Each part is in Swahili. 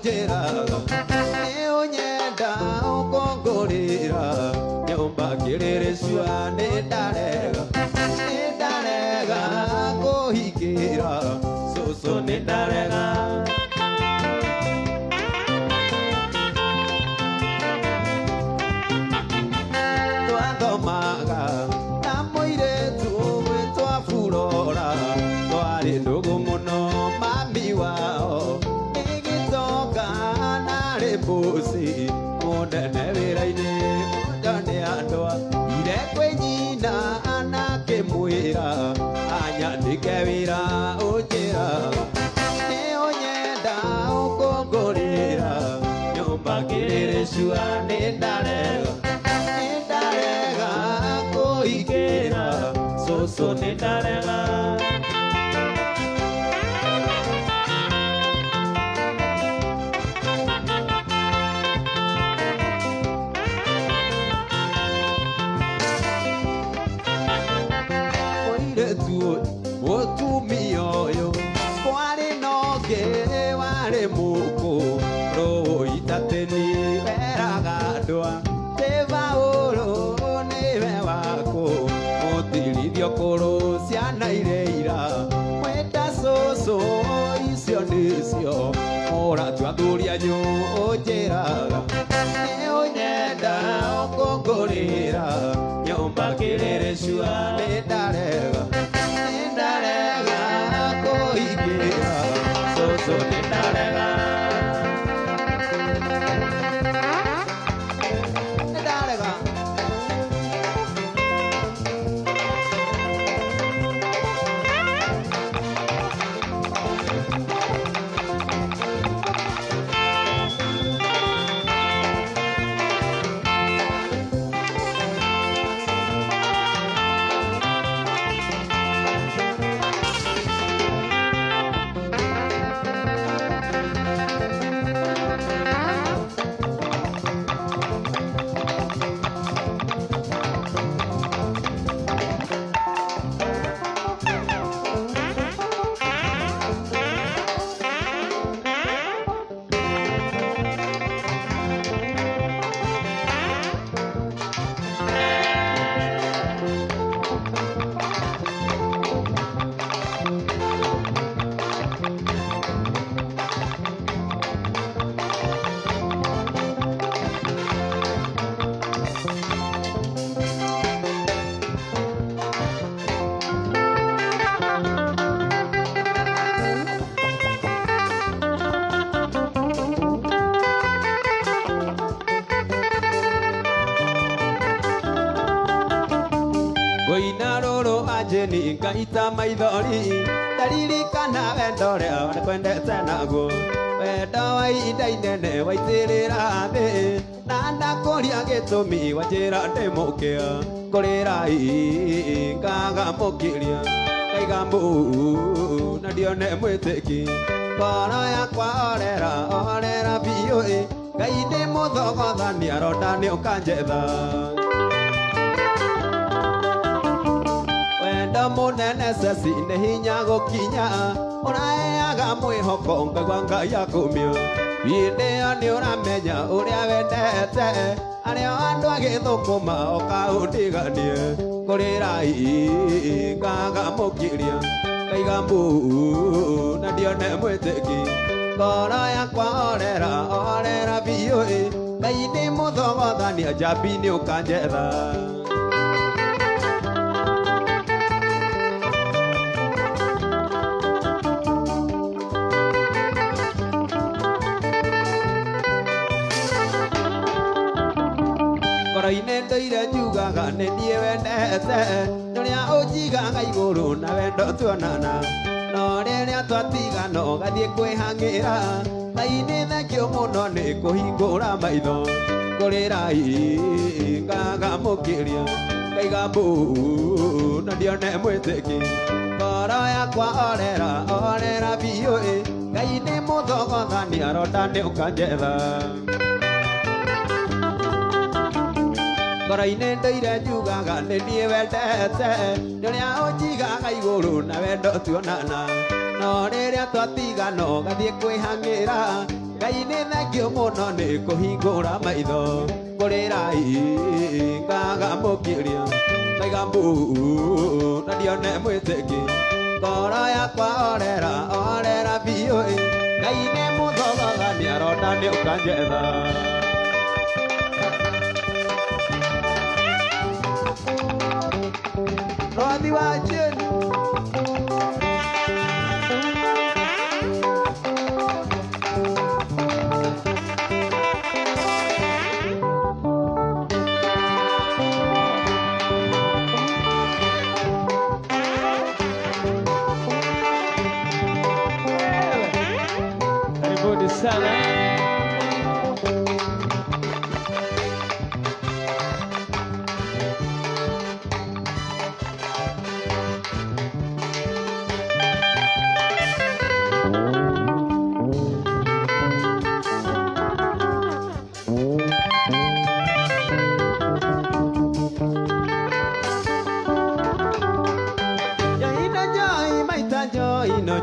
ojera neonyenda okongorera nyumba kirere swane darega kohikera soso ne darega twagomaga namoire tuwe twafurora twari ndugu muno mami wao igitoka nari mbuci munene wira-ini ndone andwa ire kwi nyina anake mwira anyandike wira unjira nionyenda ukongorera nyumba kiriri cua nindarega kuikira soso nindarega otumioyo kwari noge wari muku roitateni veragandwa tevauro nive wako mutirithio kuru ciana ireira mwenda soso icio nicio muratwathuria njiraga niunyenda ukongorera nyumba kiriri cua nindarega kohikera soso nindarega Jeni ngaita maithori ndaririkana wendo rĩa kwendete naguo wendo wa ihinda inene waitirĩra thĩ na ndakũria gĩtũmi wanjĩra ndĩ mũkĩa kũrĩra ngagamũkĩria ngaiga mbu na ndione mwĩtĩki ngoro yakwa orera biũ Ngai nĩ mũthogothania ronda nĩ ũkanjetha wendo mũnene ceci nĩ hinya gũkinya ũraheaga mwĩhoko ngaigua Ngai akũmio hĩndĩ ĩyo nĩ ũramenya ũrĩa wendete arĩa andũ agĩthũkũma ũkaũndiganie kũrĩra ngagamũkĩria ngaiga mbu na ndione mwĩtĩki ngoro yakwa orera biũ Ngai nĩ mũthogothania njambi nĩ ũkanjetha ngoro-inĩ ndũire njugaga nĩ niĩ wendete rĩrĩa ũnjigaga igũrũ na wendo tuonana no rĩrĩa twatigana ũgathiĩ kwĩhang'ĩra Ngai nĩ thengiũ mũno nĩ kũhingũra maitho kũrĩra ngagamũkĩria ngaiga mbu na ndione mwĩtĩki ngoro yakwa orera biũ Ngai nĩ mũthogothania ronda nĩ ũkanjetha ngoro-inĩ ndũire njugaga nĩ niĩ wendete rĩrĩa ũnjigaga igũrũ na wendo tuonana no rĩrĩa twatigana gathiĩ kwĩhang'ĩra Ngai nĩ thengio mũno nĩ kũhingũra maitho kũrĩrai ngaga mũkĩria ngaiga mbu na ndione mwĩtĩki ngoro yakwa orera biũ Ngai nĩ mũthogaga nĩaronda nĩũka njetha Rothi wa Jane Karibuni sana.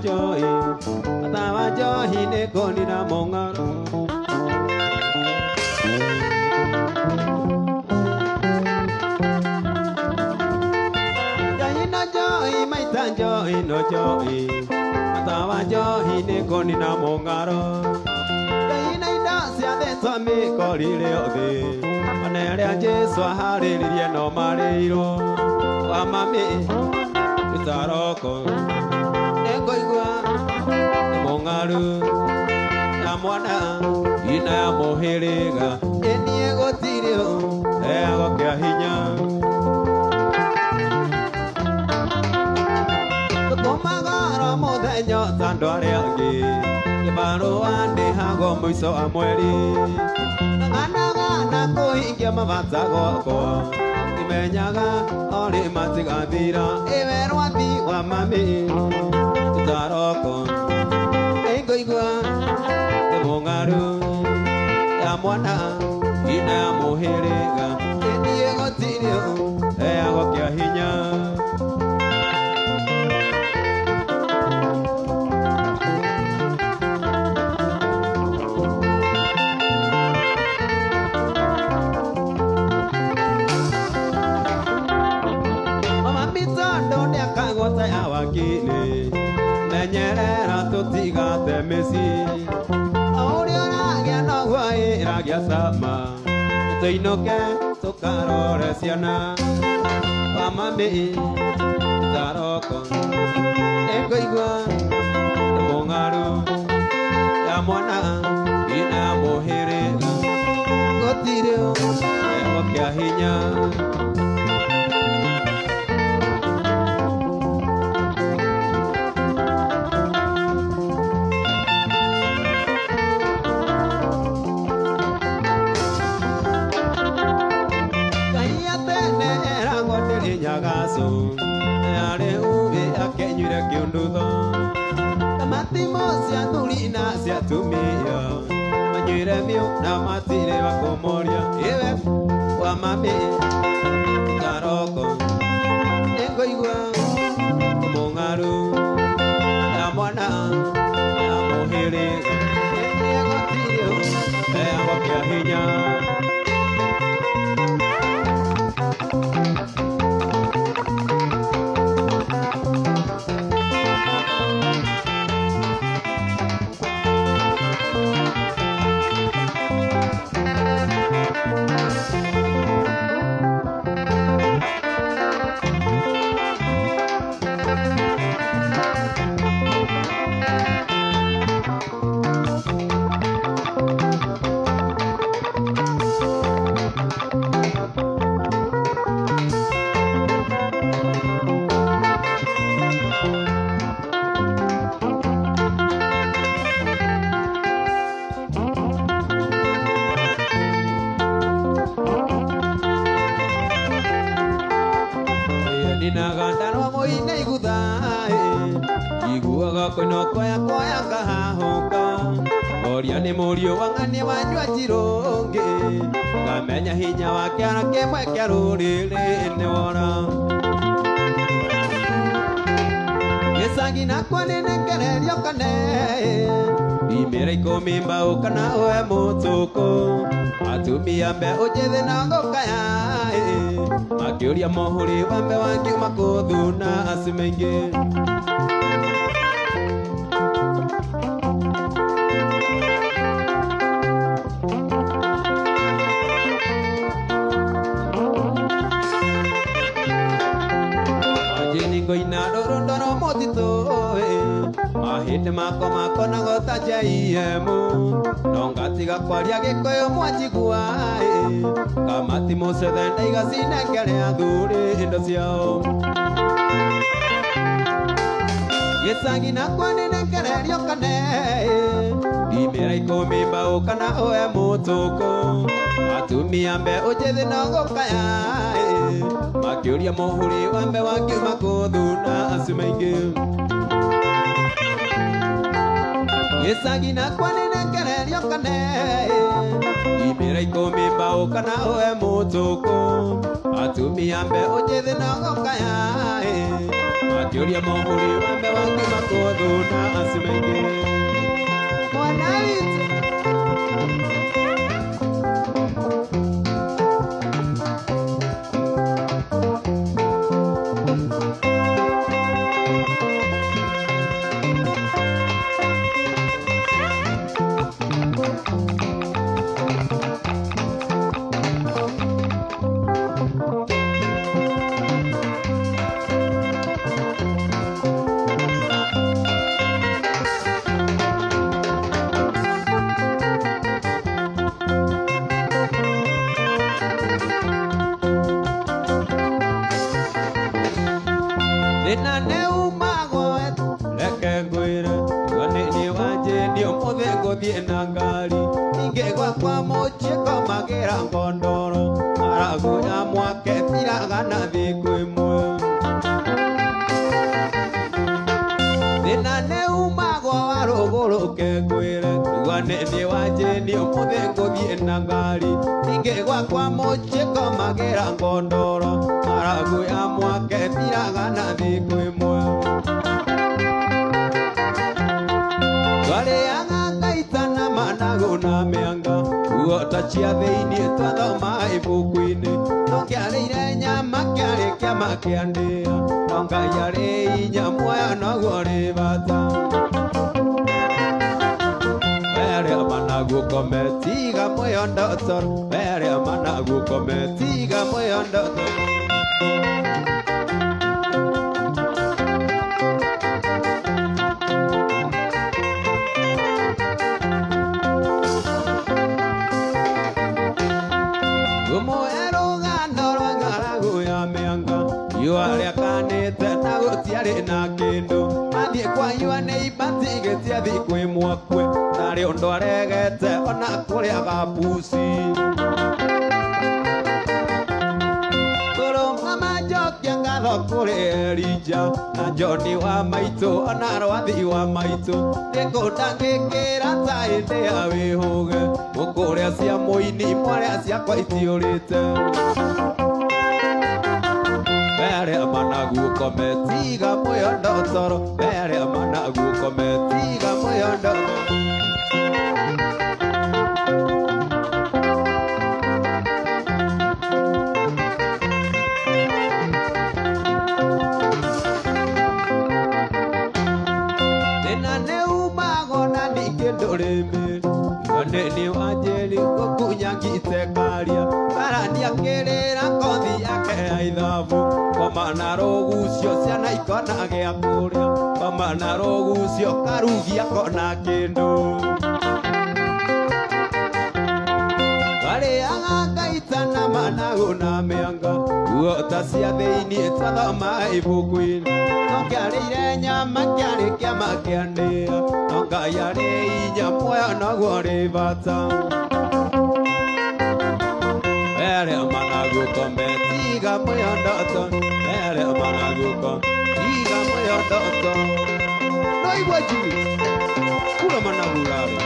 Joy, atawa joy ne koni na mongaro. Jaina joy, maita joy no joy, atawa joy ne koni na mongaro. Jaina ida cia de swami kori leode, anere Jesu hari liye no mariro, wa mami utaroko. Ngoigua mongaru ya mwana ina ya mũhĩrĩga enie gũtirĩ ego kĩa hinya tũkũmagara mũthenya ta andũ arĩa angĩ kĩbarũa ndĩhagwo mũico wa mweri ng'anaga kũhingia mabata gwakwa imenyaga olĩ matigathira ĩwe rwathi wa mami Taroko, ngoigua mũngaru ya mwana ina ya mũhĩrĩga enie gũtirĩ ego kĩa hinya Mama Mitondo nĩakagwata ya wakili Menyerera tũtigate mĩci Ũrĩa ũragĩa noguo ĩragĩa sama Tũinũke tũkarore ciana Wa mami Taroko Ngoigua mũngaru ya mwana ina ya mũhĩrĩga gũtirĩ ego kĩa hinya Nyagaso Yare uwe akenyure kiundudo Tamatimo cia tulina cia tumia Manyure miu na matire wakomoria Ewe wa mami Taroko Ngoigua mũngaru ya mwana ya mũhĩrĩga enie gũtirĩ ego kĩa hinya koya kahahoka Oria ni murio wang'ani wanyua jironge Kamenya hinya wa kiara kemwe kia rũrĩrĩ nĩ wora Yesangi na kwane nekere yokane Imere komimba ukana oe motoko Atumia mbe ojede na ngokaya Makiuria mohuri wambe wangi makothuna asimenge Inadorondoro motito Mahite mako na gota jaiemu Nongatiga kwaria gikoyo mwachigua Kamati musethenda igacinengere athuri indo ciao Yesangi na kwanenengere riokane Imera ikomimba ukana oe mutuko Atumia mbe ujethi na gukaya Makiuria mohuri wambe wangi makothuna asimaingi Yesangi na kwanenengere riokane Imera ikomimba ukana oe mutuko Atumia mbe ujethi na gukaya Makiuria mohuri wambe wangi makothuna asimaingi Mwana witu Kwa moche koma gera ngondoro Marago ya mwake tiraga na thikwe mwe Thina ne umagwa warogoroke ngwire Gwane ni wanje ni umuthengo thie na ngari Ingegwa kwa moche koma gera ngondoro Marago ya mwake tiraga na thikwe mwe Twale anga kaitana manago na meanga Uotachia theini twathoma ibuku-ini Nongiarĩire nyama kĩarĩ kĩama kĩandĩa Nongai arĩ inya muoyo noguo rĩ bata Were managuo kometiga muoyo ndotoro Were managuo kometiga muoyo ndotoro Yuaria kanete na gutiari na kindu Mathie kwa yua ni batigĩtie thikwe mwakwe Nari undu aregete ona kuria gapusi Kurunga majokia ngatho kuri Elija Na Joni wa maitu ona Rwathi wa maitu Nikunda ngikira ta hindi ya wihuge Mukuria cia muini mwaria ciakwa itiurite Were managuo kometiga muoyo ndotoro Were managuo kometiga muoyo ndotoro Thina nĩ umagwo na ningĩ ndũrĩ mĩri Ngone nĩ wanjĩri gũkunyangĩte karia Karania kĩrĩra kothi yake ya ithabu Komana rogucio ciana ikona gĩa kũrĩa Komana rogucio karugia kona kĩndũ Karĩaga ngaitana managu na mĩanga Guota cia thĩinĩ twathoma ibuku-inĩ Nongiarĩire nyama kĩarĩ kĩama kĩandĩa Nongai arĩ inya muoyo noguo rĩ bata Were managu kometiga muoyo ndoto Were managu kometiga muoyo ndoto No igua jimi Kula managu rari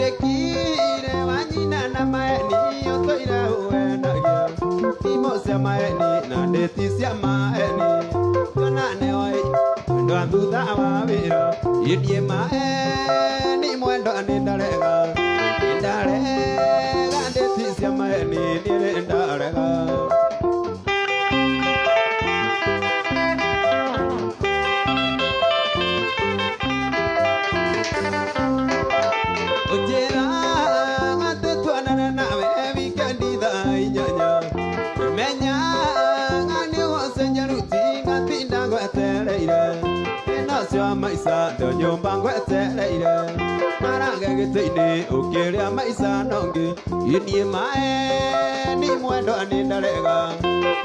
Utekire wanyina na maeni Otoira uendagia Timo cia maeni na ndeti cia maeni Tonane oi Mwendo thutha wa wira Indie maeni mwendo nindarega Nindarega ndeti cia maeni nindarega Ojera ate twanana nawe wikendi thaa inyanya Menya ngani wose nyaruti ngatinda ngwetereire Inacio maica ndo nyumba ngwetereire Marange gĩtĩ-inĩ ũkĩrĩa maica nongi Inie maeni mwendo nindarega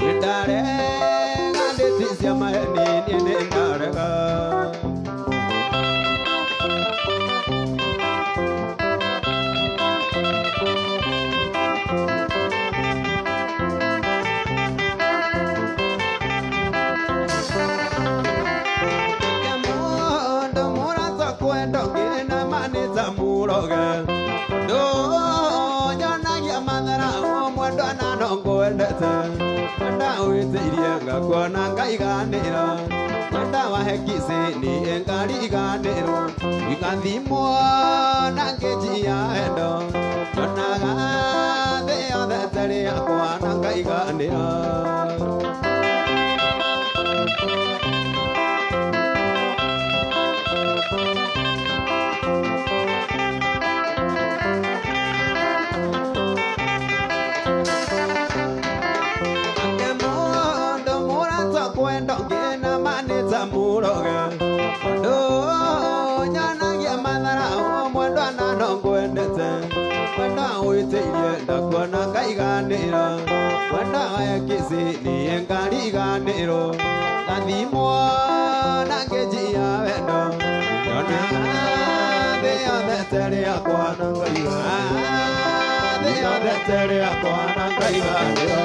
Nindarega ndĩti cia maeni nindarega No, nyonagia mathara mwendo na nongwendete Mwenda wĩtĩirie ngakuona ngaiganĩra Mwenda wahekisi ni ngariganĩrwo Ikathimwo na ngĩnji ya endo Nyonaga thĩ yothe tarĩ yakwa na ngaiganĩra Muroge Mwendo nyanagia mathara Mwendo na nongwendete Mwendo wĩtĩirie ndakuona ngaiganĩra Mwendo wekisi ni ngariganĩrwo Ngathimwo na ngĩnji ya wendo Nyonaga thĩ yothe tarĩ yakwa na ngaiganĩra Thĩ yothe tarĩ yakwa na ngaiganĩra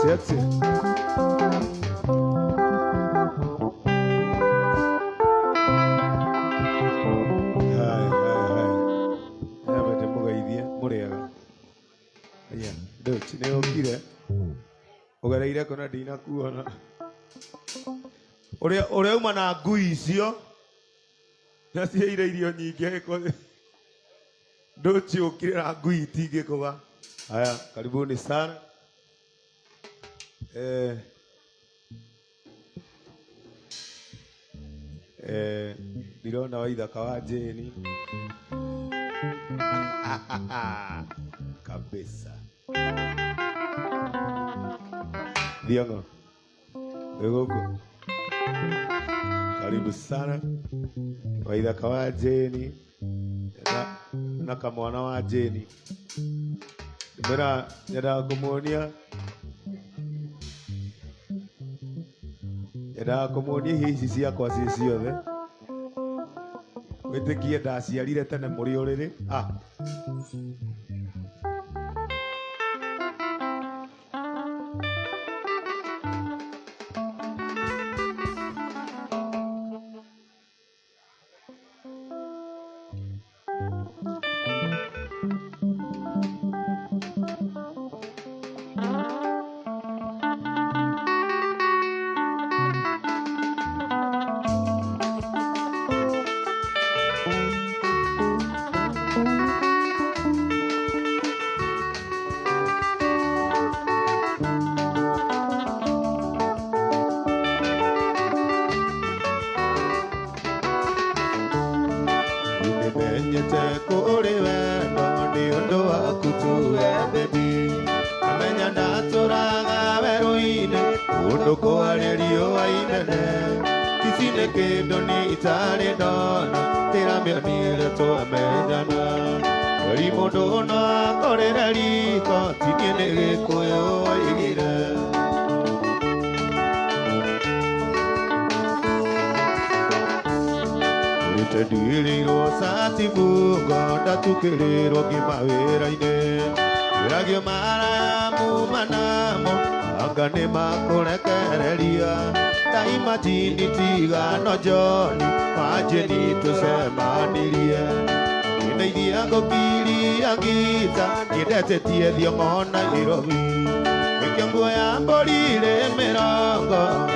That's it. Ugereire kona dina kuona ore uma na ngui icio na ciire irio nyingĩ ko ndochi ukira ngui tingĩkũga. Haya, karibuni sana. Ndirona waithaka wa Jeni kabisa. Diongo Egoko, karibu sana. Waithaka wa Jeni na kamwana wa Jeni mbera nyenda kumuonia hici ciakwa ciothe wĩtĩkie ndaciarire tene mũrĩ ũrĩrĩ Undo koalerio ainene Kisine ke doni itare dona Tera mianire to amedana Kari modona kore rariko Tikene koyo igire Tadiliro sati bugo Datukiriro kimawera ine Iragyo mara mumanamo Angane makone kerelia Taima jini tiga no joni Majeni tu semanilia Inaidia gokiri agita Nidete tie diomona irobi Mekiangu ya bolire merongo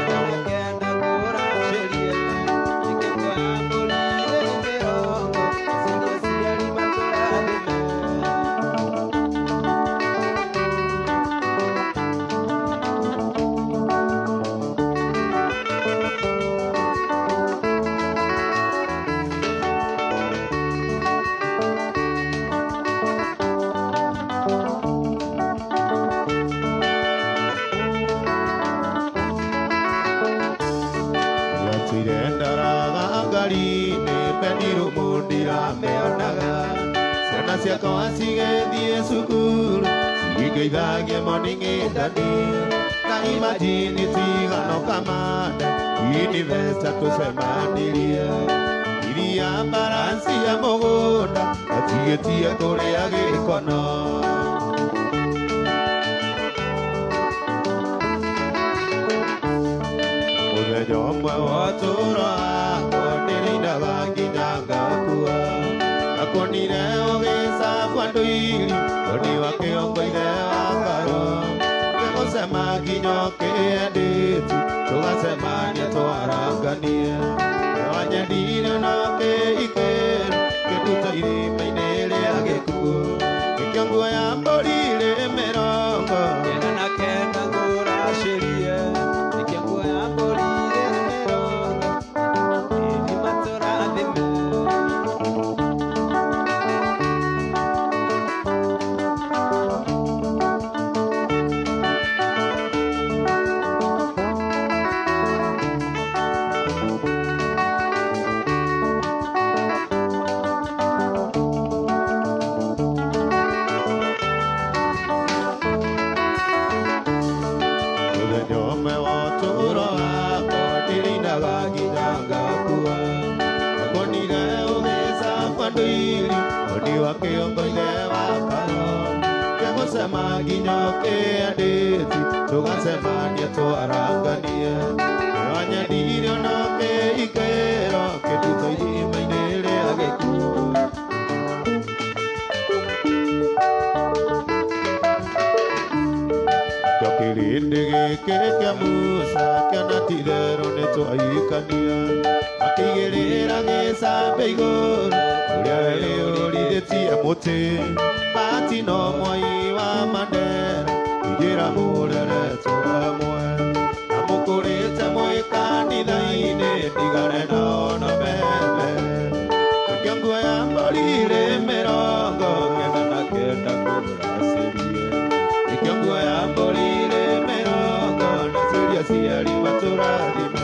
Sia kau asige dia sukuru Sige dagi moningi dadi Na imagine tiga no kamada Universa tu semanilia Iria baransi ya mogoda Atige tia korea ge kono Ode jomwa watura Kodiri na vangi naga kuwa Akonire oge Kwandui, Tony wake ongoire akaro. Kego sema kinyoke edeti, toga sema nyeto aranganie. Wanya dino no ke ikero, ketuta iri mainele agekuo. Kikyongu ya mbolire merongo, kena na kena ngura sherie. Kikyongu ya mbolire merongo, ili matora ademe. Maginyoke adeti, toga semania to arangania. Wanya dino no ke ikero, ke tuto i mainele ageku. Kakirinde ke kamusa, kana tidero neto aikania. Akigere ge sabegor, uria ori de ti amote. Pati no moi wa mandera, ijera murere toa moe. Amukure te moi kanida ine, tigare no no bebe. Kiangu ya mbolire merongo, kena kenda kura serie. Kiangu ya mbolire merongo, na serie siari matura dime.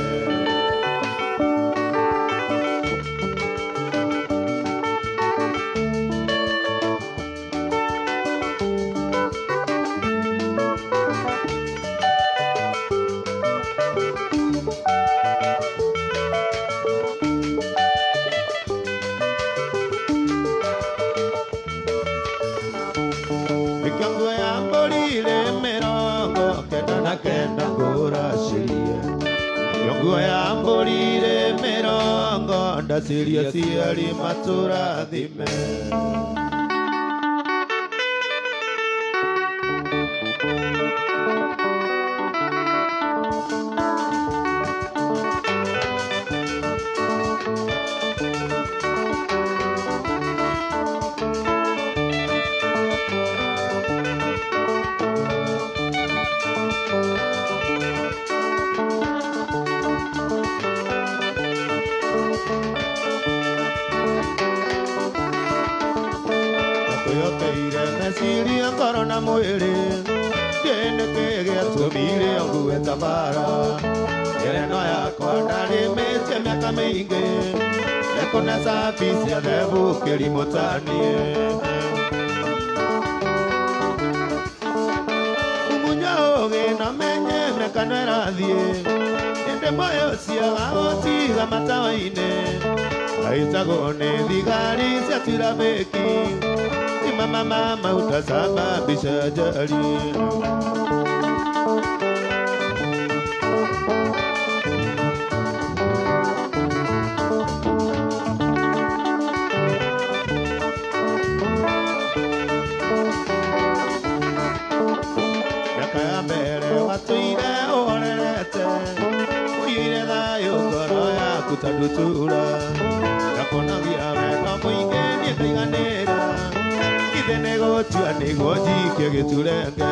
Siria siari matura dime. nire ongu etabara Yere no ya kwa dare meche miaka mingi Eko nesa fisi ya devu kilimotanie Umunya oge na menye miaka nwera dhie Ende moyo siya gauti ga matawaine Aitagone dhigari siya tirabeki Mama utasababisha jali Yakaya mbele watuire orerete Uire dayo koro ya kutadutura Yakona viawe na mwinge nye kaiganera Nego tua nego jike geturenge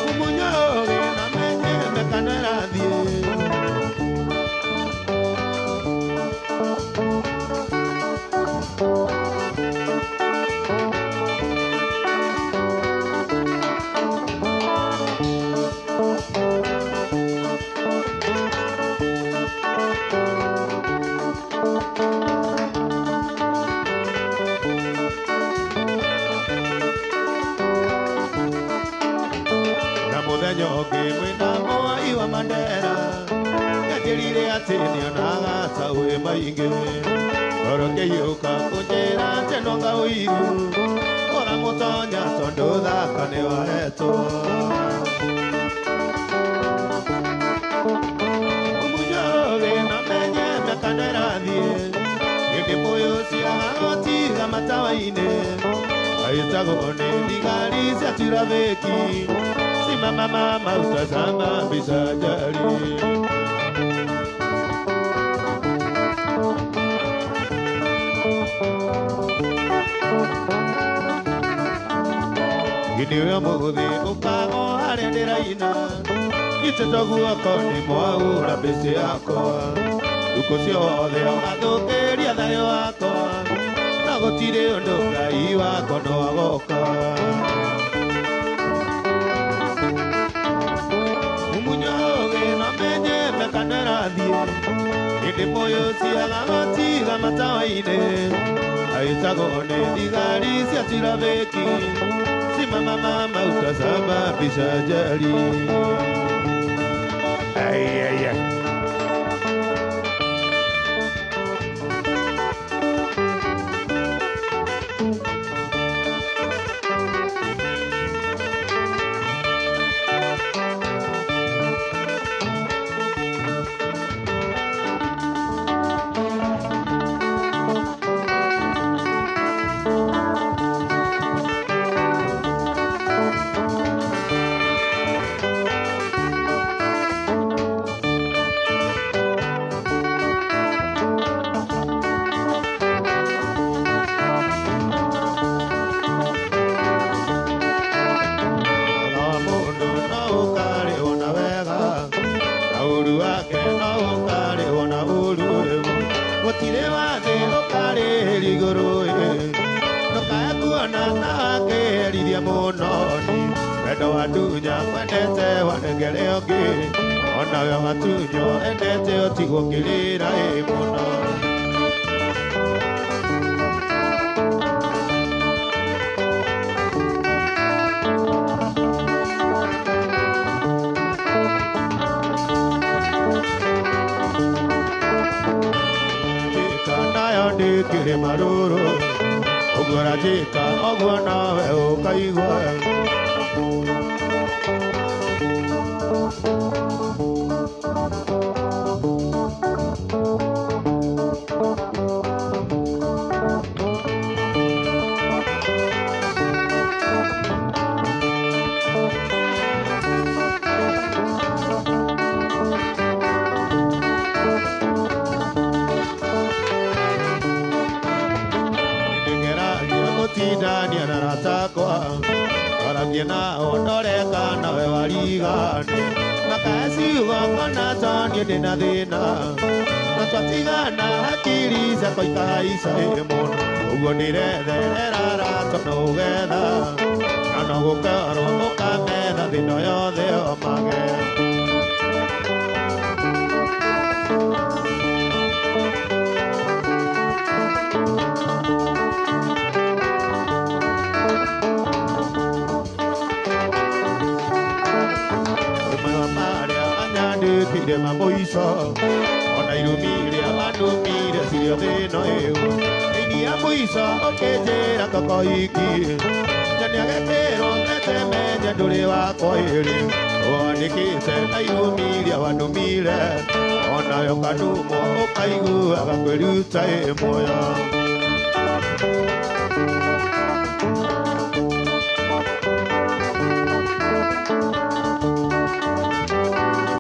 Umunyoge na menye mekanera die Nyoke mwina moa iwa mandera Yajirire atini onaga sawe mainge Oroke yuka kunjera tenonga uiru Ora mutonya tondo dhaka ne waheto Umujoge na menye mekanera dhie Yeke moyo siya oti gamata waine Aitagone digari siya tirabeki Mama utazama bisa jari Gini ya muthi ukago harendera ina Ite togu akoni mwaura besi yako Uko siothe ogathukiria thayo wako Na gutire undu Ngai wako no agoka Inde moyo siya gagoti gamatawaine Aitagone digari siya tirabeki Si mama utasaba bisa jari Ay Endo adunya kwendete wanengere oge Ona we matunyo endete otigokirira muno Jika nayo ndikire maruru Ogora jika ogwana we ukaigwa Ndani na ratakwa Arabia ondoreka nawe warigane Makasi ugokona toni ndina thina Na twatigana hakiri ciakwa ikahaicire muno Uguo ndiretherera tono ugetha Ugokaro ukamera thino yothe omage Tire mamoiso, ona irumire amanumire sirio thino iyo. Ini amoiso okejera kokoiki, jani agekero netemenya nduri wakwa iri. Oandikise na irumire amanumire, ona yokanumo okaigu agakweruta imoya.